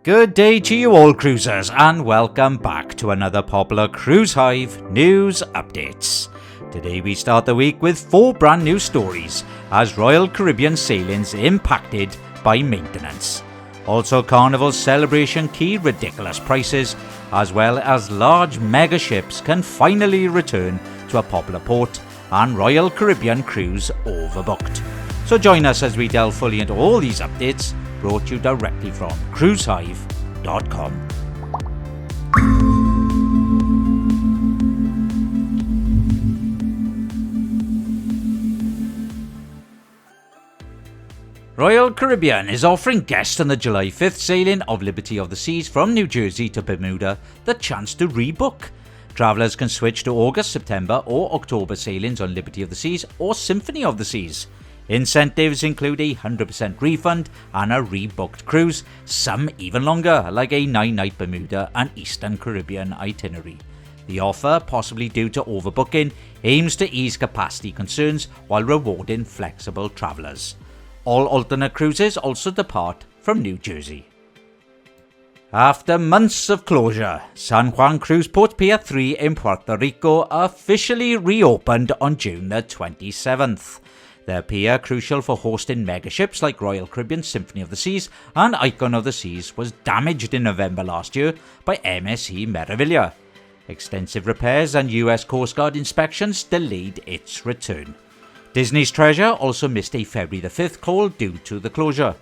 Good day to you all, cruisers, and welcome back to another popular Cruise Hive news updates. Today we start the week with 4 brand new stories as Royal Caribbean sailings impacted by maintenance. Also, Carnival's celebration key ridiculous prices, as well as large mega ships can finally return to a popular port, and Royal Caribbean cruise overbooked. So join us as we delve fully into all these updates, brought to you directly from cruisehive.com. Royal Caribbean is offering guests on the July 5th sailing of Liberty of the Seas from New Jersey to Bermuda the chance to rebook. Travellers can switch to August, September or October sailings on Liberty of the Seas or Symphony of the Seas. Incentives include a 100% refund and a rebooked cruise, some even longer, like a 9-night Bermuda and Eastern Caribbean itinerary. The offer, possibly due to overbooking, aims to ease capacity concerns while rewarding flexible travellers. All alternate cruises also depart from New Jersey. After months of closure, San Juan Cruise Port Pier 3 in Puerto Rico officially reopened on June the 27th. The pier, crucial for hosting megaships like Royal Caribbean Symphony of the Seas and Icon of the Seas, was damaged in November last year by MSC Meraviglia. Extensive repairs and US Coast Guard inspections delayed its return. Disney's Treasure also missed a February the 5th call due to the closure.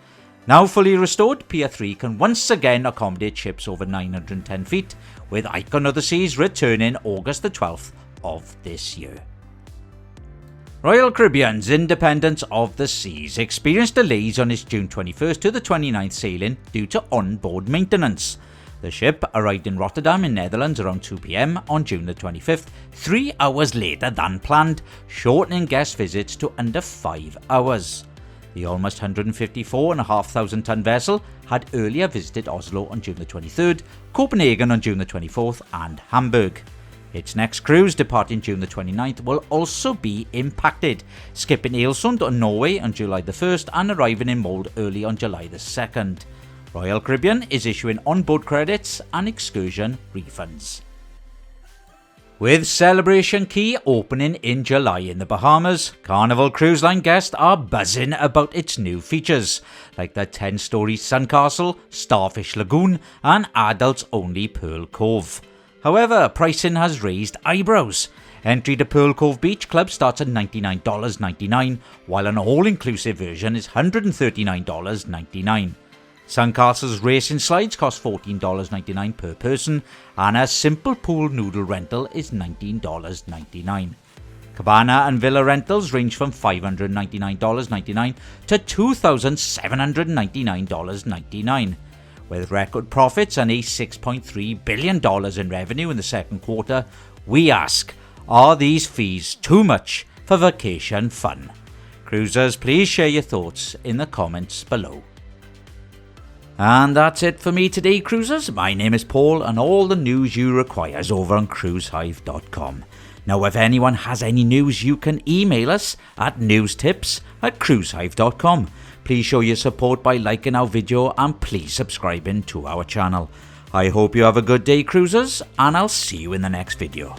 Now fully restored, Pier 3 can once again accommodate ships over 910 feet, with Icon of the Seas returning August the 12th of this year. Royal Caribbean's Independence of the Seas experienced delays on its June 21st to the 29th sailing due to on-board maintenance. The ship arrived in Rotterdam in Netherlands around 2 p.m. on June the 25th, 3 hours later than planned, shortening guest visits to under 5 hours. The almost 154,500 ton vessel had earlier visited Oslo on June the 23rd, Copenhagen on June the 24th and Hamburg. Its next cruise, departing June the 29th, will also be impacted, skipping Ålesund on Norway on July the 1st and arriving in Molde early on July the 2nd. Royal Caribbean is issuing onboard credits and excursion refunds. With Celebration Key opening in July in the Bahamas, Carnival Cruise Line guests are buzzing about its new features, like the 10-storey Sun Castle, Starfish Lagoon and adults-only Pearl Cove. However, pricing has raised eyebrows. Entry to Pearl Cove Beach Club starts at $99.99, while an all-inclusive version is $139.99. Sun Castle's racing slides cost $14.99 per person, and a simple pool noodle rental is $19.99. Cabana and villa rentals range from $599.99 to $2,799.99. With record profits and a $6.3 billion in revenue in the second quarter, we ask, are these fees too much for vacation fun? Cruisers, please share your thoughts in the comments below. And that's it for me today, cruisers. My name is Paul, and all the news you require is over on cruisehive.com. Now, if anyone has any news, you can email us at newstips@cruisehive.com. Please show your support by liking our video and please subscribing to our channel. I hope you have a good day, cruisers, and I'll see you in the next video.